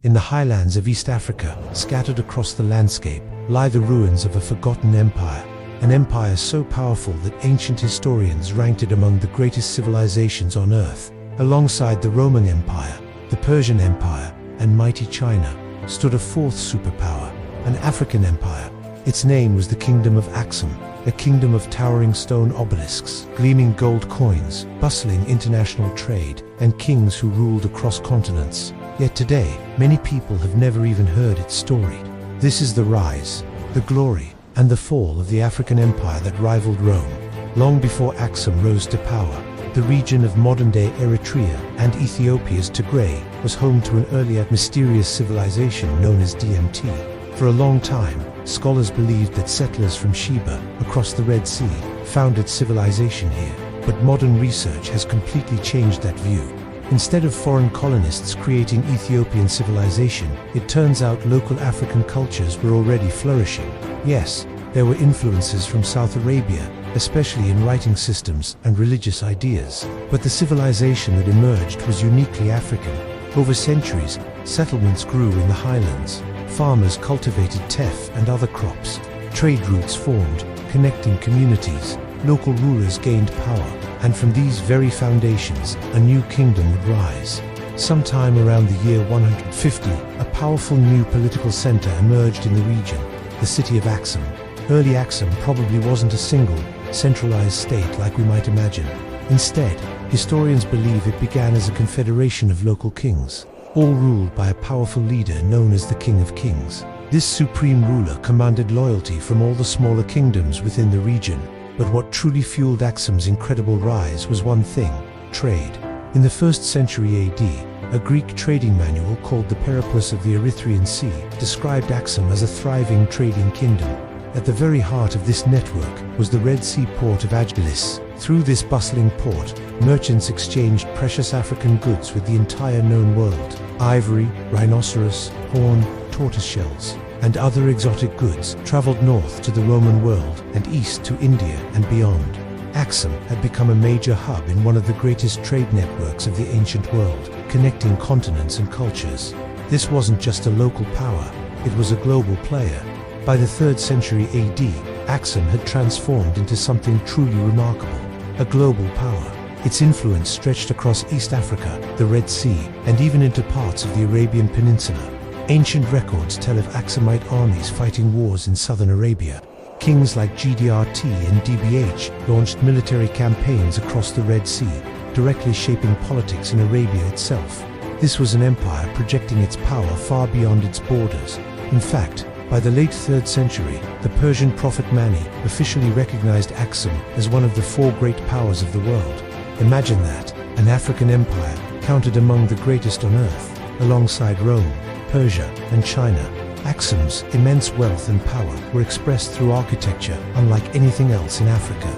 In the highlands of East Africa, scattered across the landscape, lie the ruins of a forgotten empire. An empire so powerful that ancient historians ranked it among the greatest civilizations on Earth. Alongside the Roman Empire, the Persian Empire, and mighty China, stood a fourth superpower, an African empire. Its name was the Kingdom of Aksum, a kingdom of towering stone obelisks, gleaming gold coins, bustling international trade, and kings who ruled across continents. Yet today, many people have never even heard its story. This is the rise, the glory, and the fall of the African empire that rivaled Rome. Long before Aksum rose to power, the region of modern-day Eritrea and Ethiopia's Tigray was home to an earlier mysterious civilization known as DMT. For a long time, scholars believed that settlers from Sheba, across the Red Sea, founded civilization here. But modern research has completely changed that view. Instead of foreign colonists creating Ethiopian civilization, it turns out local African cultures were already flourishing. Yes, there were influences from South Arabia, especially in writing systems and religious ideas. But the civilization that emerged was uniquely African. Over centuries, settlements grew in the highlands. Farmers cultivated teff and other crops. Trade routes formed, connecting communities. Local rulers gained power, and from these very foundations, a new kingdom would rise. Sometime around the year 150, a powerful new political center emerged in the region, the city of Aksum. Early Aksum probably wasn't a single, centralized state like we might imagine. Instead, historians believe it began as a confederation of local kings, all ruled by a powerful leader known as the King of Kings. This supreme ruler commanded loyalty from all the smaller kingdoms within the region. But what truly fueled Aksum's incredible rise was one thing: trade. In the 1st century AD, a Greek trading manual called the Periplus of the Erythraean Sea described Aksum as a thriving trading kingdom. At the very heart of this network was the Red Sea port of Adulis. Through this bustling port, merchants exchanged precious African goods with the entire known world: ivory, rhinoceros, horn, tortoise shells, and other exotic goods traveled north to the Roman world and east to India and beyond. Aksum had become a major hub in one of the greatest trade networks of the ancient world, connecting continents and cultures. This wasn't just a local power, it was a global player. By the 3rd century AD, Aksum had transformed into something truly remarkable: a global power. Its influence stretched across East Africa, the Red Sea, and even into parts of the Arabian Peninsula. Ancient records tell of Aksumite armies fighting wars in southern Arabia. Kings like GDRT and DBH launched military campaigns across the Red Sea, directly shaping politics in Arabia itself. This was an empire projecting its power far beyond its borders. In fact, by the late 3rd century, the Persian prophet Mani officially recognized Aksum as one of the 4 great powers of the world. Imagine that, an African empire counted among the greatest on earth, alongside Rome, Persia, and China. Aksum's immense wealth and power were expressed through architecture unlike anything else in Africa.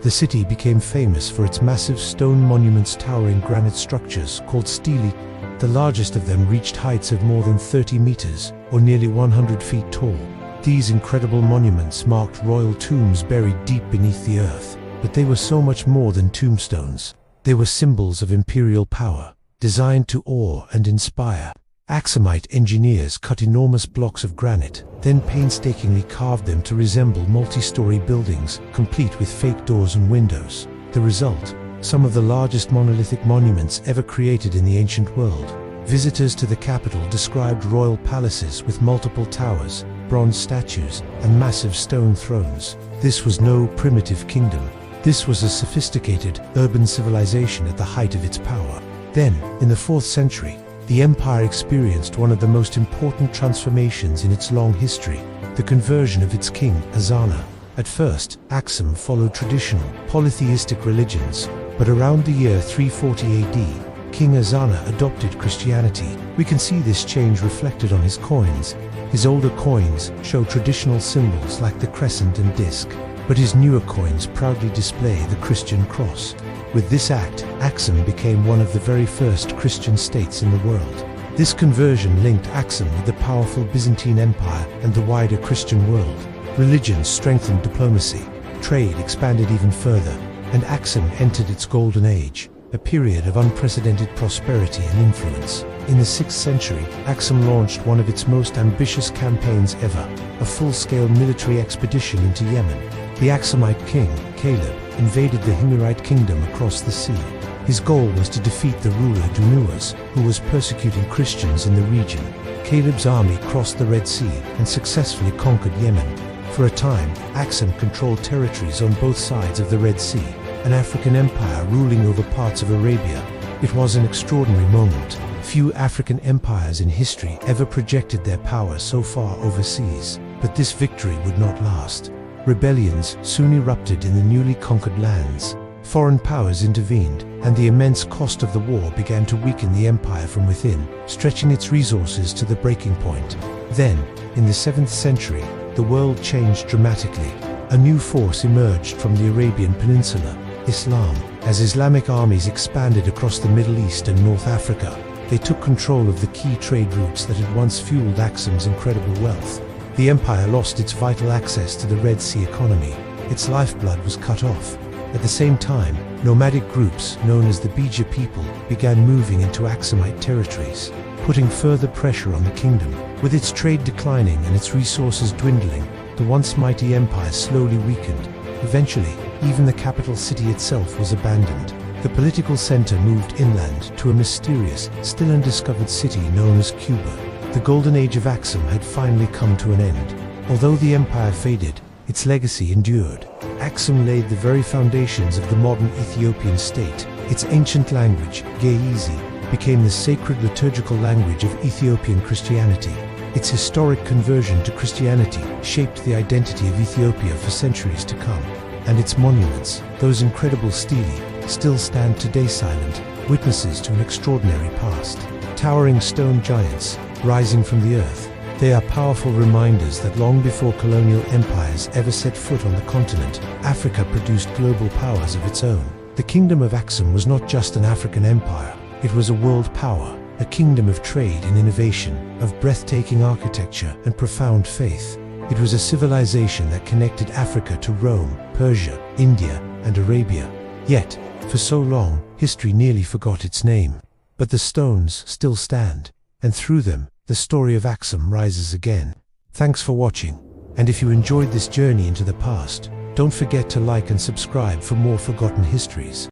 The city became famous for its massive stone monuments towering granite structures called stelae. The largest of them reached heights of more than 30 meters, or nearly 100 feet tall. These incredible monuments marked royal tombs buried deep beneath the earth, but they were so much more than tombstones. They were symbols of imperial power, designed to awe and inspire. Aksumite engineers cut enormous blocks of granite, then painstakingly carved them to resemble multi-story buildings, complete with fake doors and windows. The result: some of the largest monolithic monuments ever created in the ancient world. Visitors to the capital described royal palaces with multiple towers, bronze statues, and massive stone thrones. This was no primitive kingdom. This was a sophisticated, urban civilization at the height of its power. Then, in the 4th century, the empire experienced one of the most important transformations in its long history: the conversion of its king, Ezana. At first, Aksum followed traditional, polytheistic religions, but around the year 340 AD, King Ezana adopted Christianity. We can see this change reflected on his coins. His older coins show traditional symbols like the crescent and disc, but his newer coins proudly display the Christian cross. With this act, Aksum became one of the very first Christian states in the world. This conversion linked Aksum with the powerful Byzantine Empire and the wider Christian world. Religion strengthened diplomacy, trade expanded even further, and Aksum entered its golden age, a period of unprecedented prosperity and influence. In the 6th century, Aksum launched one of its most ambitious campaigns ever, a full-scale military expedition into Yemen. The Aksumite king, Caleb, invaded the Himyarite kingdom across the sea. His goal was to defeat the ruler Dunuas, who was persecuting Christians in the region. Caleb's army crossed the Red Sea and successfully conquered Yemen. For a time, Aksum controlled territories on both sides of the Red Sea, an African empire ruling over parts of Arabia. It was an extraordinary moment. Few African empires in history ever projected their power so far overseas, but this victory would not last. Rebellions soon erupted in the newly conquered lands. Foreign powers intervened, and the immense cost of the war began to weaken the empire from within, stretching its resources to the breaking point. Then, in the 7th century, the world changed dramatically. A new force emerged from the Arabian Peninsula, Islam. As Islamic armies expanded across the Middle East and North Africa, they took control of the key trade routes that had once fueled Aksum's incredible wealth. The empire lost its vital access to the Red Sea economy. Its lifeblood was cut off. At the same time, nomadic groups known as the Bija people began moving into Aksumite territories, putting further pressure on the kingdom. With its trade declining and its resources dwindling, the once mighty empire slowly weakened. Eventually, even the capital city itself was abandoned. The political center moved inland to a mysterious, still undiscovered city known as Cuba. The golden age of Aksum had finally come to an end. Although the empire faded, its legacy endured. Aksum laid the very foundations of the modern Ethiopian state. Its ancient language, Ge'ezi, became the sacred liturgical language of Ethiopian Christianity. Its historic conversion to Christianity shaped the identity of Ethiopia for centuries to come. And its monuments, those incredible stelae, still stand today silent, witnesses to an extraordinary past. Towering stone giants, rising from the earth, they are powerful reminders that long before colonial empires ever set foot on the continent, Africa produced global powers of its own. The Kingdom of Aksum was not just an African empire, it was a world power, a kingdom of trade and innovation, of breathtaking architecture and profound faith. It was a civilization that connected Africa to Rome, Persia, India, and Arabia. Yet, for so long, history nearly forgot its name. But the stones still stand, and through them, the story of Aksum rises again. Thanks for watching, and if you enjoyed this journey into the past, don't forget to like and subscribe for more forgotten histories.